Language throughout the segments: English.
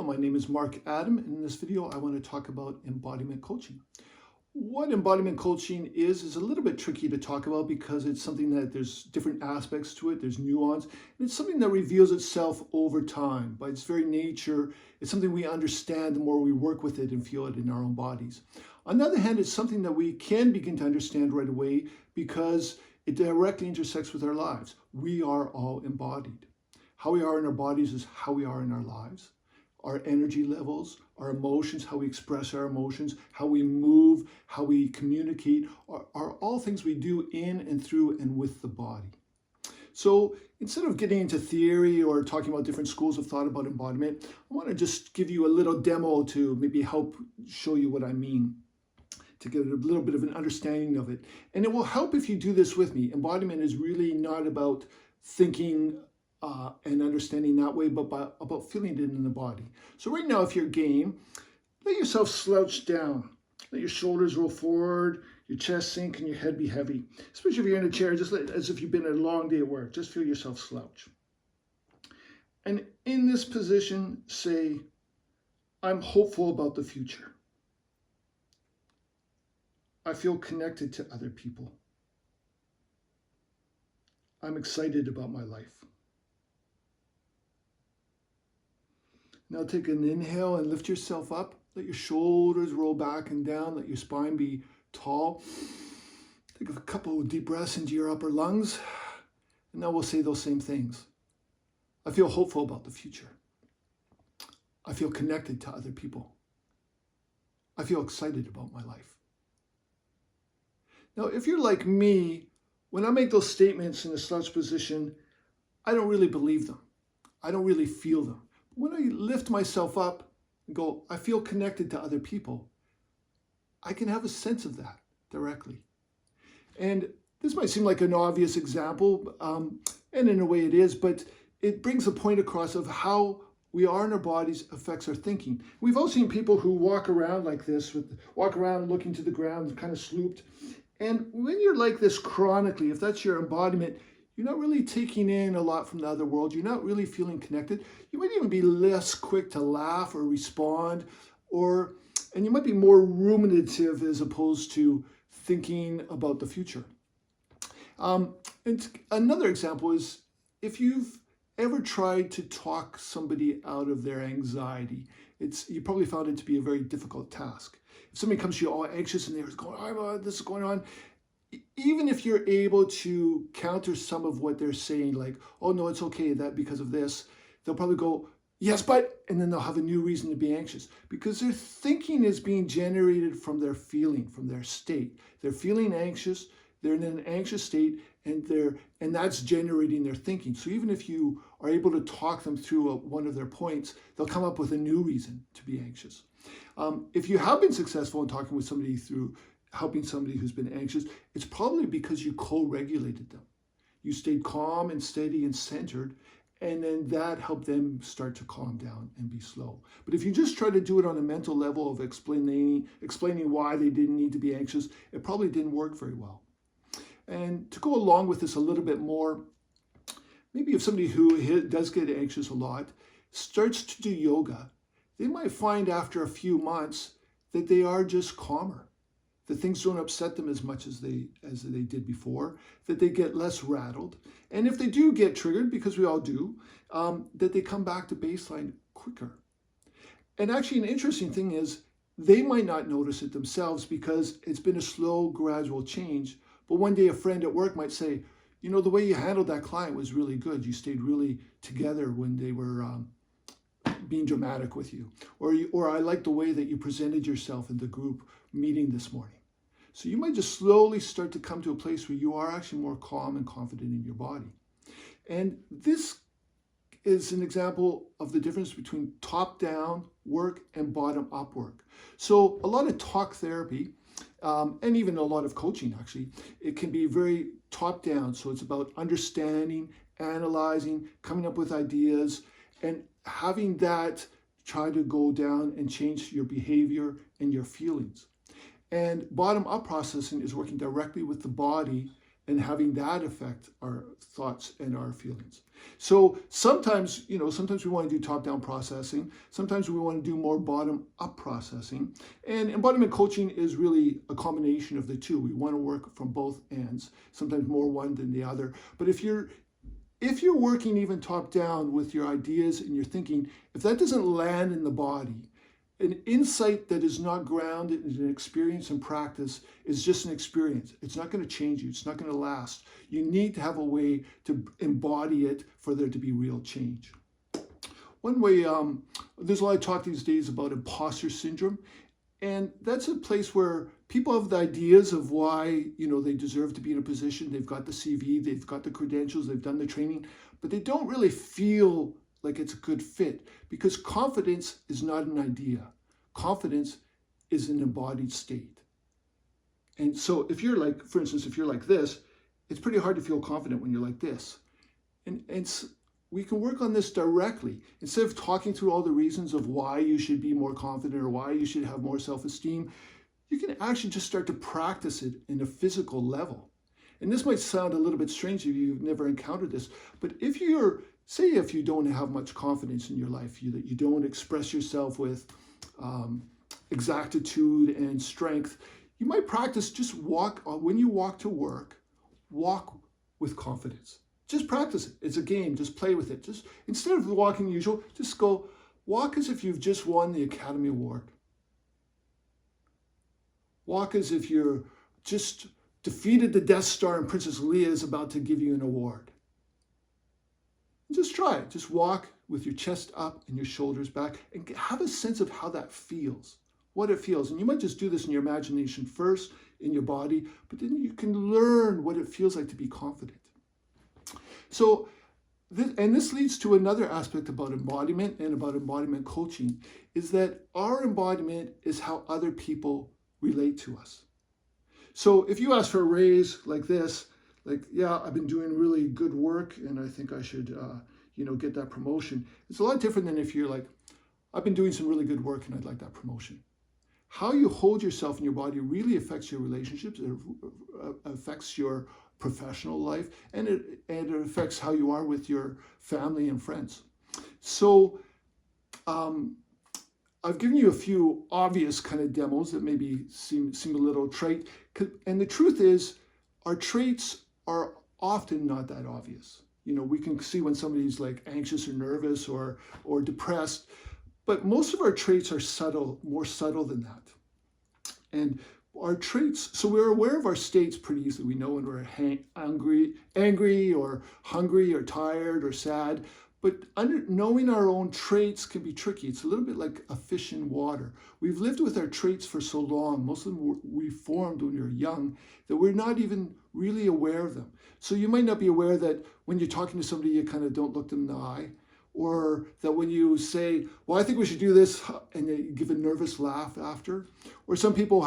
my name is Mark Adam, and in this video I want to talk about embodiment coaching. What embodiment coaching is a little bit tricky to talk about because it's something that there's different aspects to it, there's nuance, and it's something that reveals itself over time. By its very nature, it's something we understand the more we work with it and feel it in our own bodies. On the other hand, it's something that we can begin to understand right away because it directly intersects with our lives. We are all embodied. How we are in our bodies is how we are in our lives. Our energy levels, our emotions, how we express our emotions, how we move, how we communicate, are all things we do in and through and with the body. So instead of getting into theory or talking about different schools of thought about embodiment, I want to just give you a little demo to maybe help show you what I mean, to get a little bit of an understanding of it. And it will help if you do this with me. Embodiment is really not about thinking and understanding that way, but about feeling it in the body. So right now, if you're game, let yourself slouch down. Let your shoulders roll forward, your chest sink, and your head be heavy. Especially if you're in a chair, just as if you've been a long day at work. Just feel yourself slouch. And in this position, say, I'm hopeful about the future. I feel connected to other people. I'm excited about my life. Now take an inhale and lift yourself up. Let your shoulders roll back and down. Let your spine be tall. Take a couple of deep breaths into your upper lungs. And now we'll say those same things. I feel hopeful about the future. I feel connected to other people. I feel excited about my life. Now, if you're like me, when I make those statements in a slouch position, I don't really believe them. I don't really feel them. When I lift myself up and go, I feel connected to other people, I can have a sense of that directly. And this might seem like an obvious example, and in a way it is, but it brings a point across of how we are in our bodies affects our thinking. We've all seen people who walk around like this, walk around looking to the ground, kind of slooped. And when you're like this chronically, if that's your embodiment, you're not really taking in a lot from the other world. You're not really feeling connected. You might even be less quick to laugh or respond, and you might be more ruminative as opposed to thinking about the future. And another example is if you've ever tried to talk somebody out of their anxiety, you probably found it to be a very difficult task. If somebody comes to you all anxious and they're going, oh, this is going on, even if you're able to counter some of what they're saying, like, oh, no, it's okay, that because of this, they'll probably go, yes, but, and then they'll have a new reason to be anxious because their thinking is being generated from their feeling, from their state. They're feeling anxious, they're in an anxious state, and that's generating their thinking. So even if you are able to talk them through one of their points, they'll come up with a new reason to be anxious. If you have been successful in talking with somebody through helping somebody who's been anxious, it's probably because you co-regulated them. You stayed calm and steady and centered, and then that helped them start to calm down and be slow. But if you just try to do it on a mental level of explaining why they didn't need to be anxious, it probably didn't work very well. And to go along with this a little bit more, maybe if somebody who does get anxious a lot starts to do yoga, they might find after a few months that they are just calmer, that things don't upset them as much as they did before, that they get less rattled. And if they do get triggered, because we all do, that they come back to baseline quicker. And actually an interesting thing is they might not notice it themselves because it's been a slow, gradual change. But one day a friend at work might say, you know, the way you handled that client was really good. You stayed really together when they were being dramatic with you. Or I like the way that you presented yourself in the group meeting this morning. So you might just slowly start to come to a place where you are actually more calm and confident in your body. And this is an example of the difference between top-down work and bottom-up work. So a lot of talk therapy, and even a lot of coaching actually, it can be very top-down. So it's about understanding, analyzing, coming up with ideas, and having that try to go down and change your behavior and your feelings. And bottom-up processing is working directly with the body and having that affect our thoughts and our feelings. So sometimes, sometimes we want to do top-down processing. Sometimes we want to do more bottom-up processing. And embodiment coaching is really a combination of the two. We want to work from both ends, sometimes more one than the other. But if you're working even top-down with your ideas and your thinking, if that doesn't land in the body, an insight that is not grounded in an experience and practice is just an experience. It's not going to change you. It's not going to last. You need to have a way to embody it for there to be real change. One way, there's a lot of talk these days about imposter syndrome. And that's a place where people have the ideas of why, they deserve to be in a position. They've got the CV, they've got the credentials, they've done the training, but they don't really feel like it's a good fit, because confidence is not an idea. Confidence is an embodied state. And so if you're like, for instance, if you're like this, it's pretty hard to feel confident when you're like this. And we can work on this directly. Instead of talking through all the reasons of why you should be more confident or why you should have more self-esteem, you can actually just start to practice it in a physical level. And this might sound a little bit strange if you've never encountered this, but if you don't have much confidence in your life, that you don't express yourself with exactitude and strength, you might practice just when you walk to work, walk with confidence. Just practice it. It's a game. Just play with it. Just instead of walking usual, just go walk as if you've just won the Academy Award. Walk as if you're just defeated the Death Star and Princess Leia is about to give you an award. Just try it. Just walk with your chest up and your shoulders back and have a sense of how that feels, what it feels. And you might just do this in your imagination first, in your body, but then you can learn what it feels like to be confident. So, this leads to another aspect about embodiment and about embodiment coaching, is that our embodiment is how other people relate to us. So if you ask for a raise like this, like, yeah, I've been doing really good work and I think I should, get that promotion. It's a lot different than if you're like, I've been doing some really good work and I'd like that promotion. How you hold yourself in your body really affects your relationships. It affects your professional life, and it affects how you are with your family and friends. So I've given you a few obvious kind of demos that maybe seem a little trite. And the truth is, our traits are often not that obvious. We can see when somebody's like anxious or nervous or depressed, but most of our traits are subtle, more subtle than that. And our traits, so we're aware of our states pretty easily. We know when we're angry or hungry or tired or sad, but knowing our own traits can be tricky. It's a little bit like a fish in water. We've lived with our traits for so long, most of them we formed when we were young, that we're not even really aware of them. So you might not be aware that when you're talking to somebody, you kind of don't look them in the eye, or that when you say, well, I think we should do this, and you give a nervous laugh after. Or some people,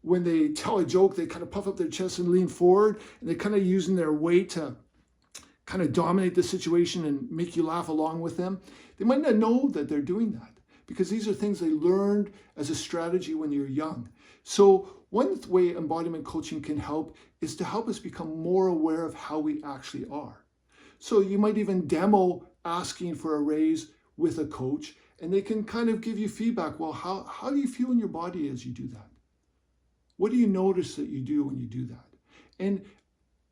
when they tell a joke, they kind of puff up their chest and lean forward, and they're kind of using their weight to kind of dominate the situation and make you laugh along with them. They might not know that they're doing that, because these are things they learned as a strategy when you're young. So one way embodiment coaching can help is to help us become more aware of how we actually are. So you might even demo asking for a raise with a coach, and they can kind of give you feedback. Well, how do you feel in your body as you do that? What do you notice that you do when you do that? And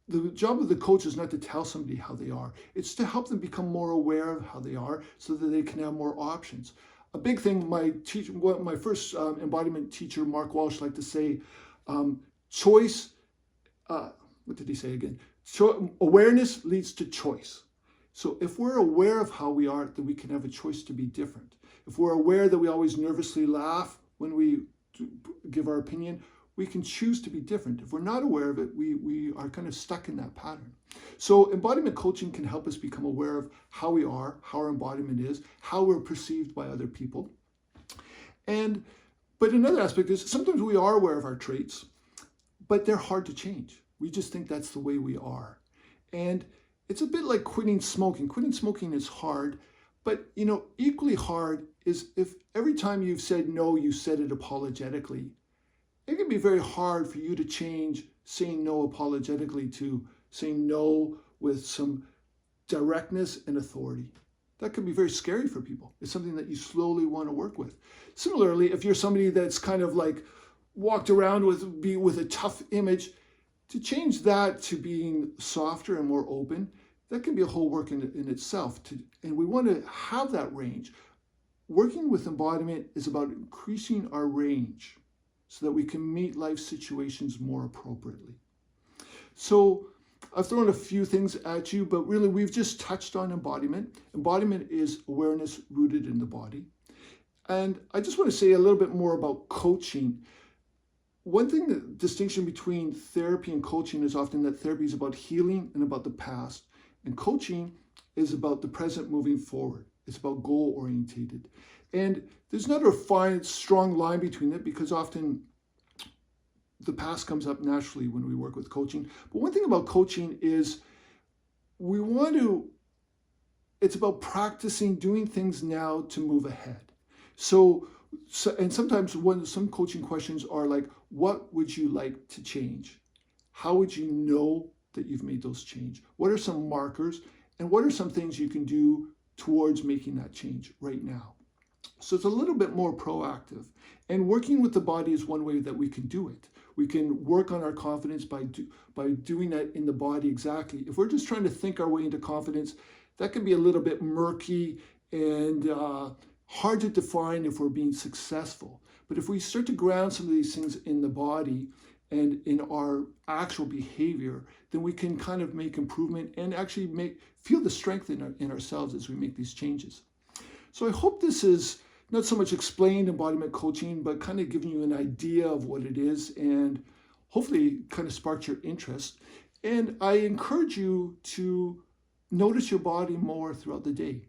the job of the coach is not to tell somebody how they are. It's to help them become more aware of how they are so that they can have more options. A big thing my first embodiment teacher, Mark Walsh, liked to say, choice, what did he say again? Awareness leads to choice. So if we're aware of how we are, then we can have a choice to be different. If we're aware that we always nervously laugh when we give our opinion, we can choose to be different. If we're not aware of it, we are kind of stuck in that pattern. So embodiment coaching can help us become aware of how we are, how our embodiment is, how we're perceived by other people. But another aspect is sometimes we are aware of our traits, but they're hard to change. We just think that's the way we are. And it's a bit like quitting smoking. Quitting smoking is hard, but equally hard is if every time you've said no, you said it apologetically. it can be very hard for you to change saying no apologetically to saying no with some directness and authority. That can be very scary for people. It's something that you slowly want to work with. Similarly, if you're somebody that's kind of like walked around with a tough image, to change that to being softer and more open, that can be a whole work in itself. And we want to have that range. Working with embodiment is about increasing our range so that we can meet life situations more appropriately. So I've thrown a few things at you, but really we've just touched on embodiment. Embodiment is awareness rooted in the body. And I just want to say a little bit more about coaching. One thing, the distinction between therapy and coaching is often that therapy is about healing and about the past. And coaching is about the present moving forward. It's about goal orientated. And there's not a fine, strong line between it because often the past comes up naturally when we work with coaching. But one thing about coaching is it's about practicing doing things now to move ahead. So and sometimes some coaching questions are like, what would you like to change? How would you know that you've made those change? What are some markers? And what are some things you can do towards making that change right now? So it's a little bit more proactive. And working with the body is one way that we can do it. We can work on our confidence by doing that in the body exactly. If we're just trying to think our way into confidence, that can be a little bit murky and hard to define if we're being successful. But if we start to ground some of these things in the body and in our actual behavior, then we can kind of make improvement and actually feel the strength in ourselves as we make these changes. So I hope this is not so much explained embodiment coaching, but kind of giving you an idea of what it is and hopefully kind of sparked your interest. And I encourage you to notice your body more throughout the day.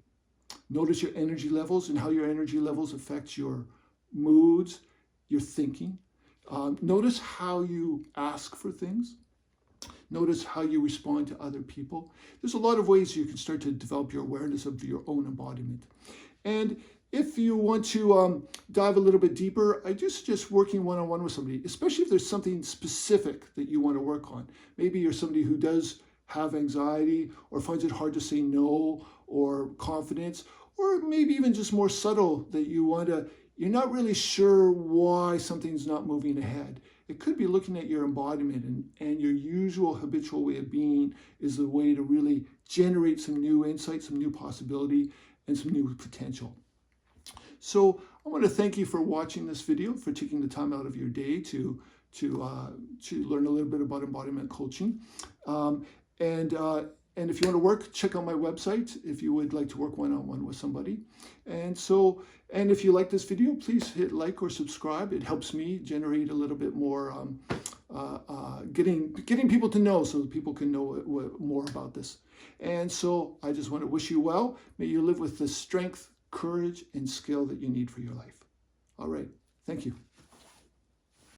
Notice your energy levels and how your energy levels affect your moods, your thinking. Notice how you ask for things. Notice how you respond to other people. There's a lot of ways you can start to develop your awareness of your own embodiment. And if you want to dive a little bit deeper, I do suggest working one-on-one with somebody, especially if there's something specific that you want to work on. Maybe you're somebody who does have anxiety or finds it hard to say no or confidence, or maybe even just more subtle that you're not really sure why something's not moving ahead. It could be looking at your embodiment and your usual habitual way of being is the way to really generate some new insight, some new possibility, and some new potential. So I want to thank you for watching this video, for taking the time out of your day to learn a little bit about embodiment coaching. And if you want to work, check out my website if you would like to work one-on-one with somebody. And if you like this video, please hit like or subscribe. It helps me generate a little bit more, getting people to know so that people can know more about this. And so I just want to wish you well. May you live with the strength, courage, and skill that you need for your life. All right. Thank you.